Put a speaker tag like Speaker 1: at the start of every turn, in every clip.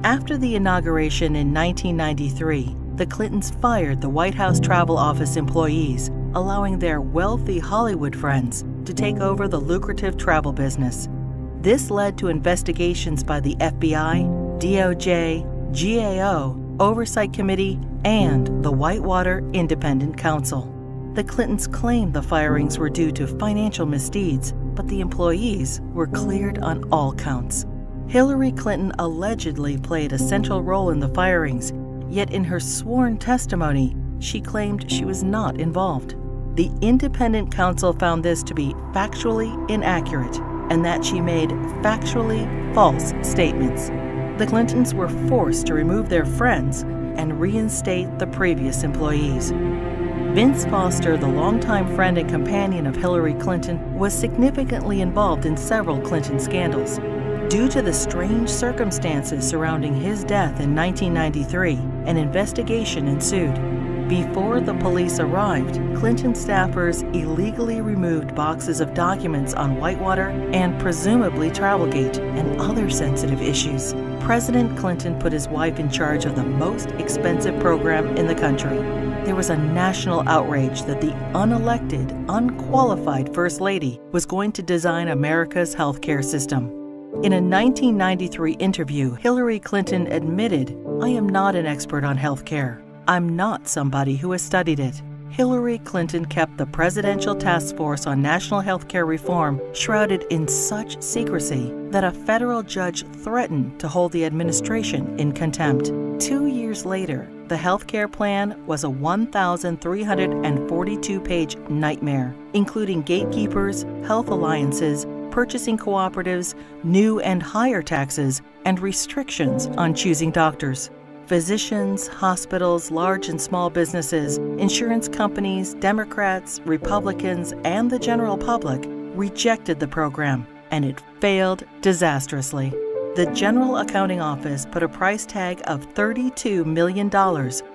Speaker 1: After the inauguration in 1993, the Clintons fired the White House Travel Office employees, allowing their wealthy Hollywood friends to take over the lucrative travel business. This led to investigations by the FBI, DOJ, GAO, Oversight Committee, and the Whitewater Independent Council. The Clintons claimed the firings were due to financial misdeeds, but the employees were cleared on all counts. Hillary Clinton allegedly played a central role in the firings, yet in her sworn testimony, she claimed she was not involved. The independent counsel found this to be factually inaccurate and that she made factually false statements. The Clintons were forced to remove their friends and reinstate the previous employees. Vince Foster, the longtime friend and companion of Hillary Clinton, was significantly involved in several Clinton scandals. Due to the strange circumstances surrounding his death in 1993, an investigation ensued. Before the police arrived, Clinton staffers illegally removed boxes of documents on Whitewater and presumably Travelgate and other sensitive issues. President Clinton put his wife in charge of the most expensive program in the country. There was a national outrage that the unelected, unqualified First Lady was going to design America's healthcare system. In a 1993 interview, Hillary Clinton admitted, "I am not an expert on healthcare. I'm not somebody who has studied it." Hillary Clinton kept the Presidential Task Force on National Healthcare Reform shrouded in such secrecy that a federal judge threatened to hold the administration in contempt. 2 years later, the healthcare plan was a 1,342-page nightmare, including gatekeepers, health alliances, purchasing cooperatives, new and higher taxes, and restrictions on choosing doctors. Physicians, hospitals, large and small businesses, insurance companies, Democrats, Republicans, and the general public rejected the program, and it failed disastrously. The General Accounting Office put a price tag of $32 million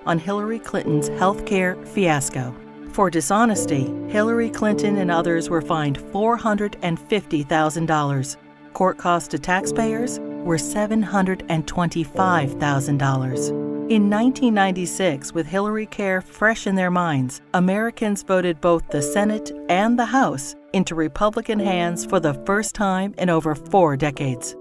Speaker 1: on Hillary Clinton's healthcare fiasco. For dishonesty, Hillary Clinton and others were fined $450,000. Court costs to taxpayers were $725,000. In 1996, with Hillary Care fresh in their minds, Americans voted both the Senate and the House into Republican hands for the first time in over 4 decades.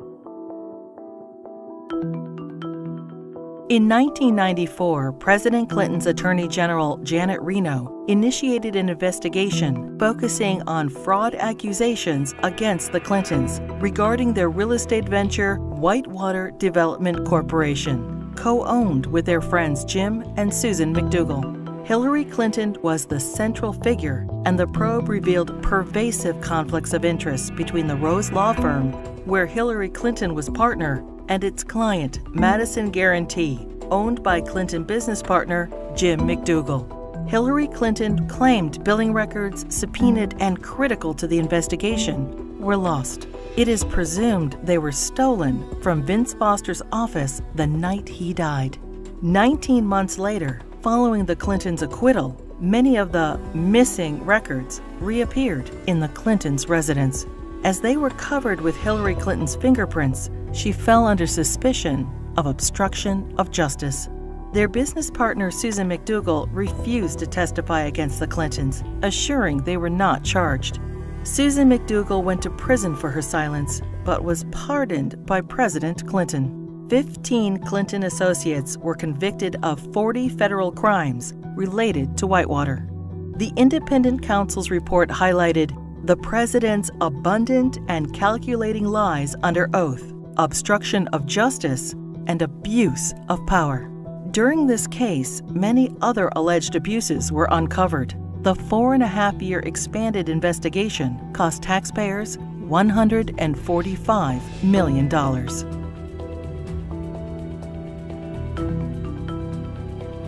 Speaker 1: In 1994, President Clinton's Attorney General Janet Reno initiated an investigation focusing on fraud accusations against the Clintons regarding their real estate venture Whitewater Development Corporation, co-owned with their friends Jim and Susan McDougal. Hillary Clinton was the central figure, and the probe revealed pervasive conflicts of interest between the Rose Law Firm, where Hillary Clinton was partner, and its client, Madison Guarantee, owned by Clinton business partner Jim McDougal. Hillary Clinton claimed billing records subpoenaed and critical to the investigation were lost. It is presumed they were stolen from Vince Foster's office the night he died. 19 months later, following the Clintons' acquittal, many of the missing records reappeared in the Clintons' residence. As they were covered with Hillary Clinton's fingerprints, she fell under suspicion of obstruction of justice. Their business partner, Susan McDougal, refused to testify against the Clintons, assuring they were not charged. Susan McDougal went to prison for her silence, but was pardoned by President Clinton. 15 Clinton associates were convicted of 40 federal crimes related to Whitewater. The independent counsel's report highlighted the president's abundant and calculating lies under oath, obstruction of justice, and abuse of power. During this case, many other alleged abuses were uncovered. The 4.5-year expanded investigation cost taxpayers $145 million.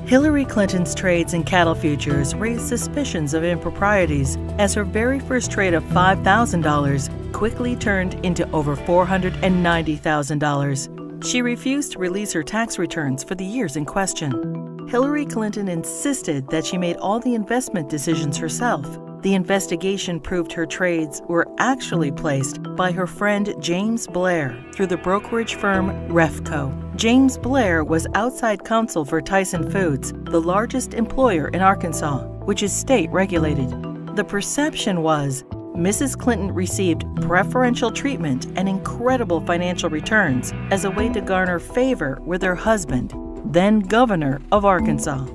Speaker 1: Hillary Clinton's trades in cattle futures raised suspicions of improprieties as her very first trade of $5,000 quickly turned into over $490,000. She refused to release her tax returns for the years in question. Hillary Clinton insisted that she made all the investment decisions herself, The investigation proved her trades were actually placed by her friend James Blair through the brokerage firm Refco. James Blair was outside counsel for Tyson Foods, the largest employer in Arkansas, which is state-regulated. The perception was Mrs. Clinton received preferential treatment and incredible financial returns as a way to garner favor with her husband, then governor of Arkansas.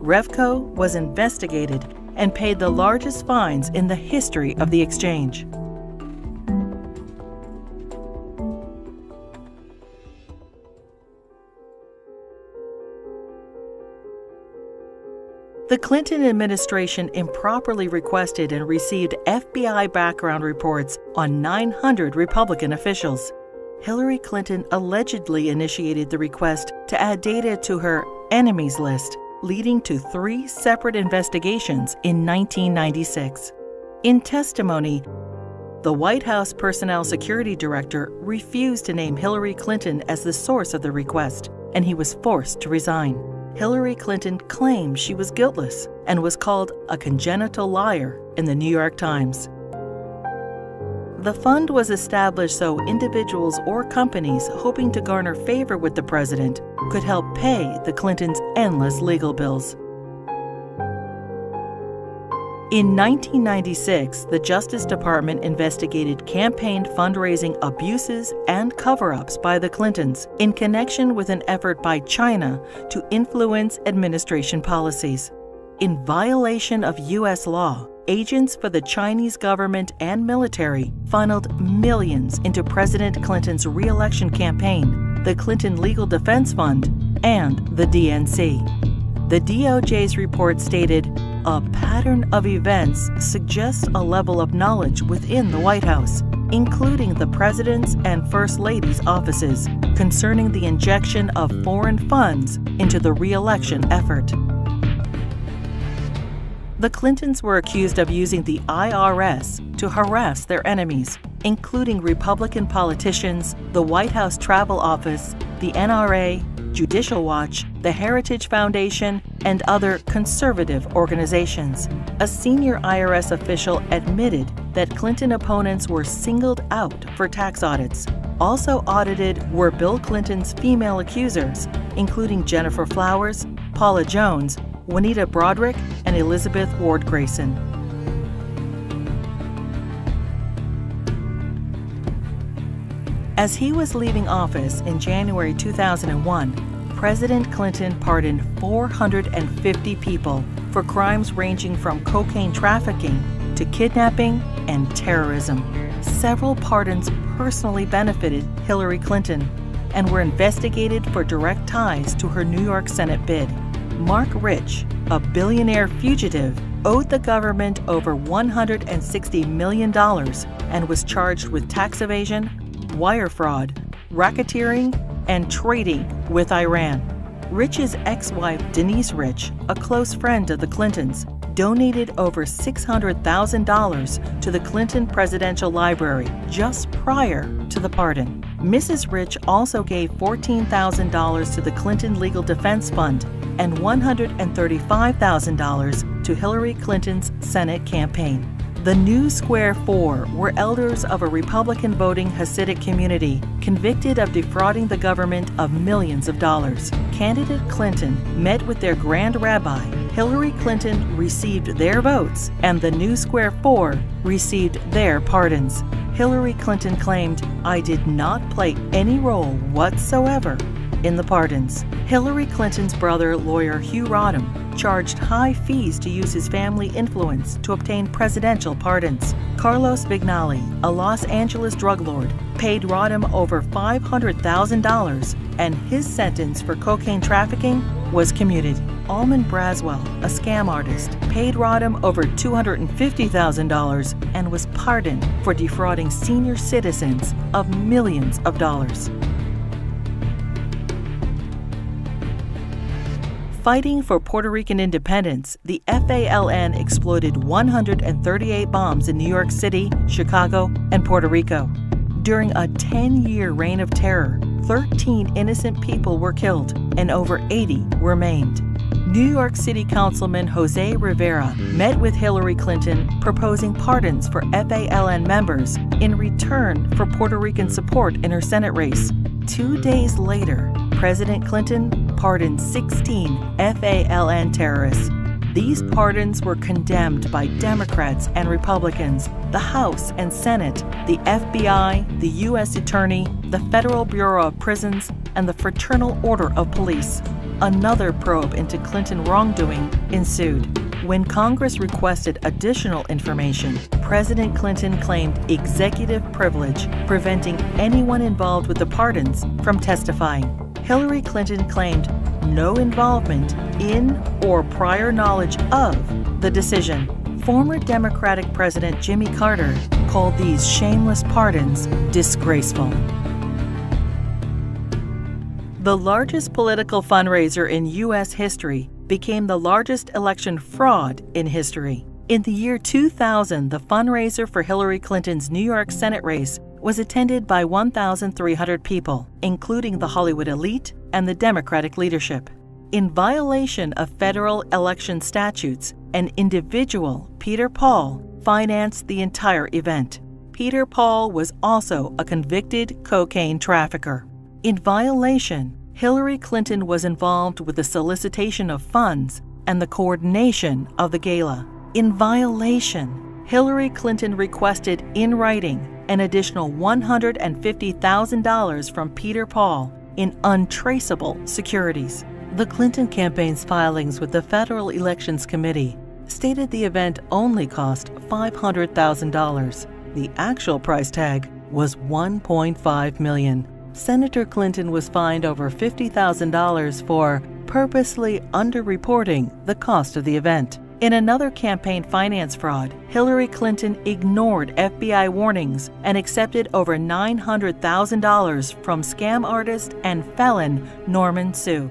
Speaker 1: Refco was investigated and paid the largest fines in the history of the exchange. The Clinton administration improperly requested and received FBI background reports on 900 Republican officials. Hillary Clinton allegedly initiated the request to add data to her enemies list, leading to 3 separate investigations in 1996. In testimony, the White House Personnel Security Director refused to name Hillary Clinton as the source of the request, and he was forced to resign. Hillary Clinton claimed she was guiltless and was called a congenital liar in the New York Times. The fund was established so individuals or companies hoping to garner favor with the president could help pay the Clintons' endless legal bills. In 1996, the Justice Department investigated campaign fundraising abuses and cover-ups by the Clintons in connection with an effort by China to influence administration policies. In violation of U.S. law, agents for the Chinese government and military funneled millions into President Clinton's re-election campaign, the Clinton Legal Defense Fund, and the DNC. The DOJ's report stated, "A pattern of events suggests a level of knowledge within the White House, including the President's and First Lady's offices, concerning the injection of foreign funds into the re-election effort." The Clintons were accused of using the IRS to harass their enemies, including Republican politicians, the White House Travel Office, the NRA, Judicial Watch, the Heritage Foundation, and other conservative organizations. A senior IRS official admitted that Clinton opponents were singled out for tax audits. Also audited were Bill Clinton's female accusers, including Jennifer Flowers, Paula Jones, Juanita Broderick, and Elizabeth Ward Grayson. As he was leaving office in January 2001, President Clinton pardoned 450 people for crimes ranging from cocaine trafficking to kidnapping and terrorism. Several pardons personally benefited Hillary Clinton and were investigated for direct ties to her New York Senate bid. Mark Rich, a billionaire fugitive, owed the government over $160 million and was charged with tax evasion, wire fraud, racketeering, and trading with Iran. Rich's ex-wife, Denise Rich, a close friend of the Clintons, donated over $600,000 to the Clinton Presidential Library just prior to the pardon. Mrs. Rich also gave $14,000 to the Clinton Legal Defense Fund and $135,000 to Hillary Clinton's Senate campaign. The new Square Four were elders of a Republican voting Hasidic community convicted of defrauding the government of millions of dollars. Candidate Clinton met with their Grand Rabbi. Hillary Clinton received their votes, and the new Square Four received their pardons. Hillary Clinton claimed, "I did not play any role whatsoever in the pardons." Hillary Clinton's brother, lawyer Hugh Rodham, charged high fees to use his family influence to obtain presidential pardons. Carlos Vignali, a Los Angeles drug lord, paid Rodham over $500,000, and his sentence for cocaine trafficking was commuted. Almond Braswell, a scam artist, paid Rodham over $250,000 and was pardoned for defrauding senior citizens of millions of dollars. Fighting for Puerto Rican independence, the FALN exploded 138 bombs in New York City, Chicago, and Puerto Rico. During a 10-year reign of terror, 13 innocent people were killed and over 80 were maimed. New York City Councilman Jose Rivera met with Hillary Clinton proposing pardons for FALN members in return for Puerto Rican support in her Senate race. 2 days later, President Clinton pardoned 16 FALN terrorists. These pardons were condemned by Democrats and Republicans, the House and Senate, the FBI, the U.S. Attorney, the Federal Bureau of Prisons, and the Fraternal Order of Police. Another probe into Clinton wrongdoing ensued. When Congress requested additional information, President Clinton claimed executive privilege, preventing anyone involved with the pardons from testifying. Hillary Clinton claimed no involvement in or prior knowledge of the decision. Former Democratic President Jimmy Carter called these shameless pardons disgraceful. The largest political fundraiser in U.S. history became the largest election fraud in history. In the year 2000, the fundraiser for Hillary Clinton's New York Senate race was attended by 1,300 people, including the Hollywood elite and the Democratic leadership. In violation of federal election statutes, an individual, Peter Paul, financed the entire event. Peter Paul was also a convicted cocaine trafficker. In violation, Hillary Clinton was involved with the solicitation of funds and the coordination of the gala. In violation, Hillary Clinton requested in writing an additional $150,000 from Peter Paul in untraceable securities. The Clinton campaign's filings with the Federal Elections Committee stated the event only cost $500,000. The actual price tag was $1.5 million. Senator Clinton was fined over $50,000 for purposely underreporting the cost of the event. In another campaign finance fraud, Hillary Clinton ignored FBI warnings and accepted over $900,000 from scam artist and felon Norman Sue.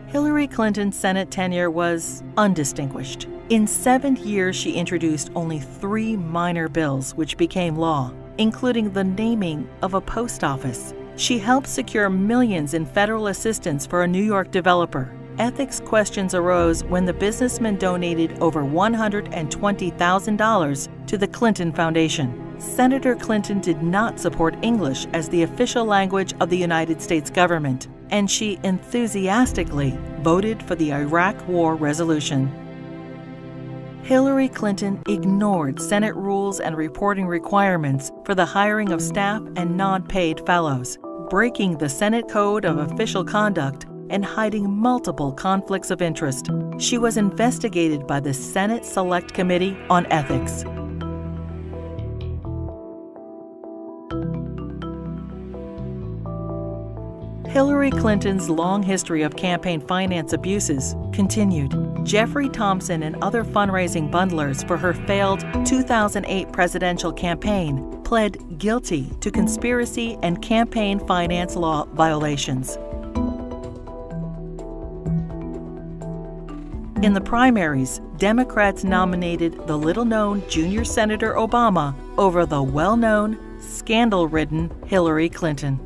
Speaker 1: Hillary Clinton's Senate tenure was undistinguished. In 7 years, she introduced only 3 minor bills which became law, including the naming of a post office. She helped secure millions in federal assistance for a New York developer. Ethics questions arose when the businessman donated over $120,000 to the Clinton Foundation. Senator Clinton did not support English as the official language of the United States government, and she enthusiastically voted for the Iraq War resolution. Hillary Clinton ignored Senate rules and reporting requirements for the hiring of staff and non-paid fellows, breaking the Senate Code of Official Conduct and hiding multiple conflicts of interest. She was investigated by the Senate Select Committee on Ethics. Hillary Clinton's long history of campaign finance abuses continued. Jeffrey Thompson and other fundraising bundlers for her failed 2008 presidential campaign pled guilty to conspiracy and campaign finance law violations. In the primaries, Democrats nominated the little-known junior Senator Obama over the well-known, scandal-ridden Hillary Clinton.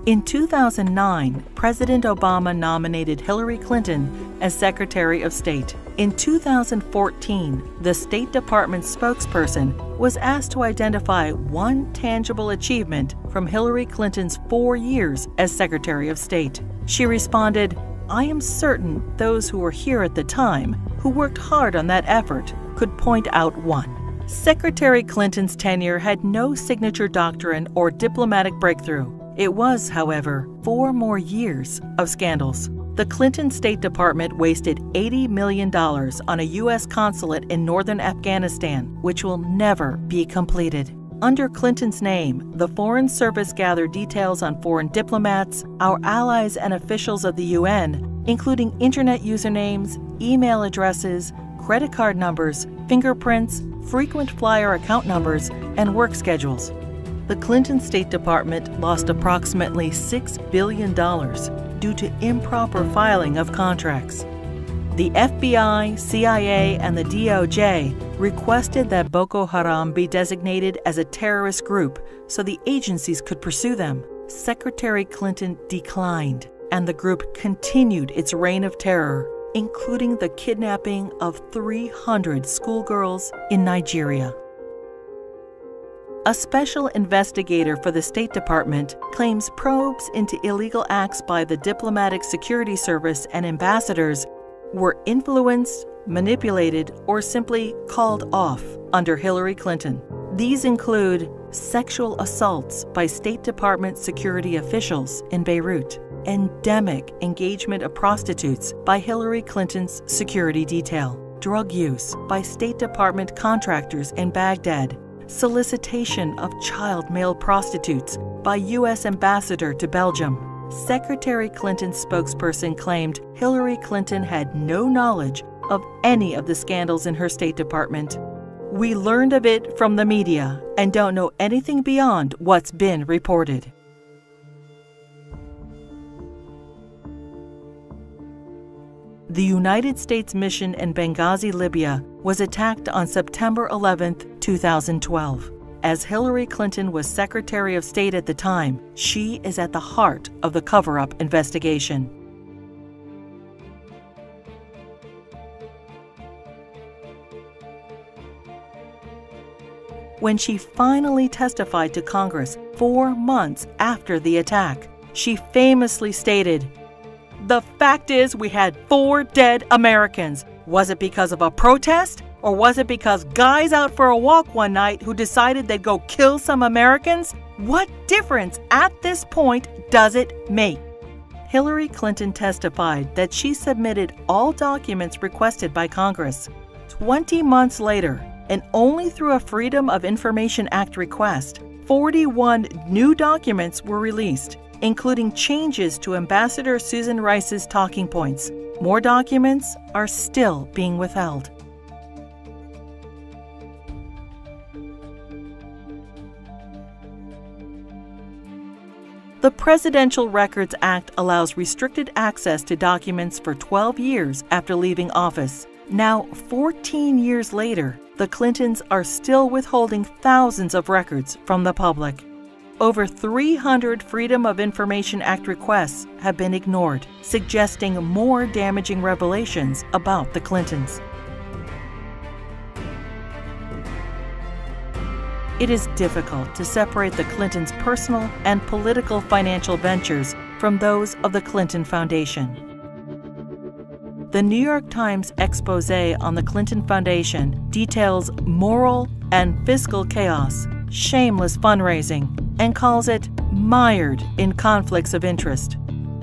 Speaker 1: In 2009, President Obama nominated Hillary Clinton as Secretary of State. In 2014, the State Department spokesperson was asked to identify one tangible achievement from Hillary Clinton's 4 years as Secretary of State. She responded, "I am certain those who were here at the time, who worked hard on that effort, could point out one." Secretary Clinton's tenure had no signature doctrine or diplomatic breakthrough. It was, however, 4 more years of scandals. The Clinton State Department wasted $80 million on a U.S. consulate in northern Afghanistan, which will never be completed. Under Clinton's name, the Foreign Service gathered details on foreign diplomats, our allies and officials of the UN, including internet usernames, email addresses, credit card numbers, fingerprints, frequent flyer account numbers, and work schedules. The Clinton State Department lost approximately $6 billion due to improper filing of contracts. The FBI, CIA, and the DOJ requested that Boko Haram be designated as a terrorist group so the agencies could pursue them. Secretary Clinton declined. and the group continued its reign of terror, including the kidnapping of 300 schoolgirls in Nigeria. A special investigator for the State Department claims probes into illegal acts by the Diplomatic Security Service and ambassadors were influenced, manipulated, or simply called off under Hillary Clinton. These include sexual assaults by State Department security officials in Beirut, endemic engagement of prostitutes by Hillary Clinton's security detail, drug use by State Department contractors in Baghdad, solicitation of child male prostitutes by U.S. ambassador to Belgium. Secretary Clinton's spokesperson claimed Hillary Clinton had no knowledge of any of the scandals in her State Department. "We learned of it from the media and don't know anything beyond what's been reported." The United States mission in Benghazi, Libya, was attacked on September 11, 2012. As Hillary Clinton was Secretary of State at the time, she is at the heart of the cover-up investigation. When she finally testified to Congress 4 months after the attack, she famously stated, "The fact is we had 4 dead Americans. Was it because of a protest? Or was it because guys out for a walk one night who decided they'd go kill some Americans? What difference at this point does it make?" Hillary Clinton testified that she submitted all documents requested by Congress. 20 months later, and only through a Freedom of Information Act request, 41 new documents were released, including changes to Ambassador Susan Rice's talking points. More documents are still being withheld. The Presidential Records Act allows restricted access to documents for 12 years after leaving office. Now, 14 years later, the Clintons are still withholding thousands of records from the public. Over 300 Freedom of Information Act requests have been ignored, suggesting more damaging revelations about the Clintons. It is difficult to separate the Clintons' personal and political financial ventures from those of the Clinton Foundation. The New York Times expose on the Clinton Foundation details moral and fiscal chaos, shameless fundraising, and calls it mired in conflicts of interest.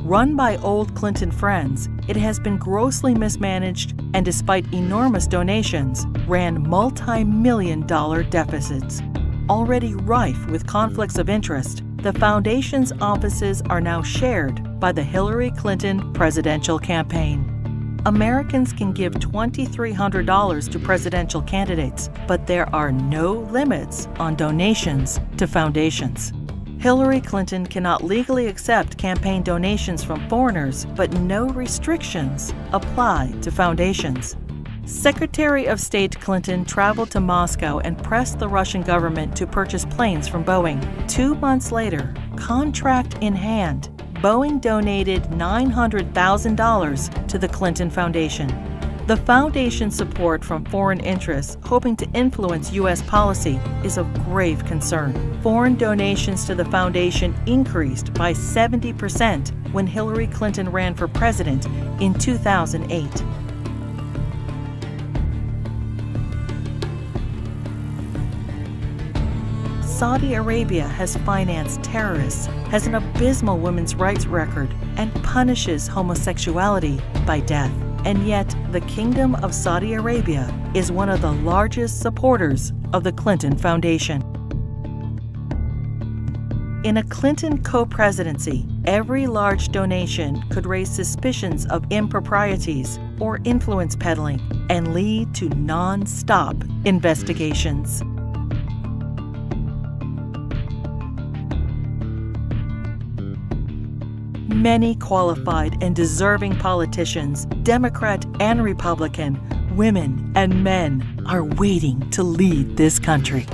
Speaker 1: Run by old Clinton friends, it has been grossly mismanaged and, despite enormous donations, ran multi-million-dollar deficits. Already rife with conflicts of interest, the foundation's offices are now shared by the Hillary Clinton presidential campaign. Americans can give $2,300 to presidential candidates, but there are no limits on donations to foundations. Hillary Clinton cannot legally accept campaign donations from foreigners, but no restrictions apply to foundations. Secretary of State Clinton traveled to Moscow and pressed the Russian government to purchase planes from Boeing. 2 months later, contract in hand, Boeing donated $900,000 to the Clinton Foundation. The foundation's support from foreign interests hoping to influence U.S. policy is of grave concern. Foreign donations to the foundation increased by 70% when Hillary Clinton ran for president in 2008. Saudi Arabia has financed terrorists, has an abysmal women's rights record, and punishes homosexuality by death. And yet, the Kingdom of Saudi Arabia is one of the largest supporters of the Clinton Foundation. In a Clinton co-presidency, every large donation could raise suspicions of improprieties or influence peddling and lead to non-stop investigations. Many qualified and deserving politicians, Democrat and Republican, women and men, are waiting to lead this country.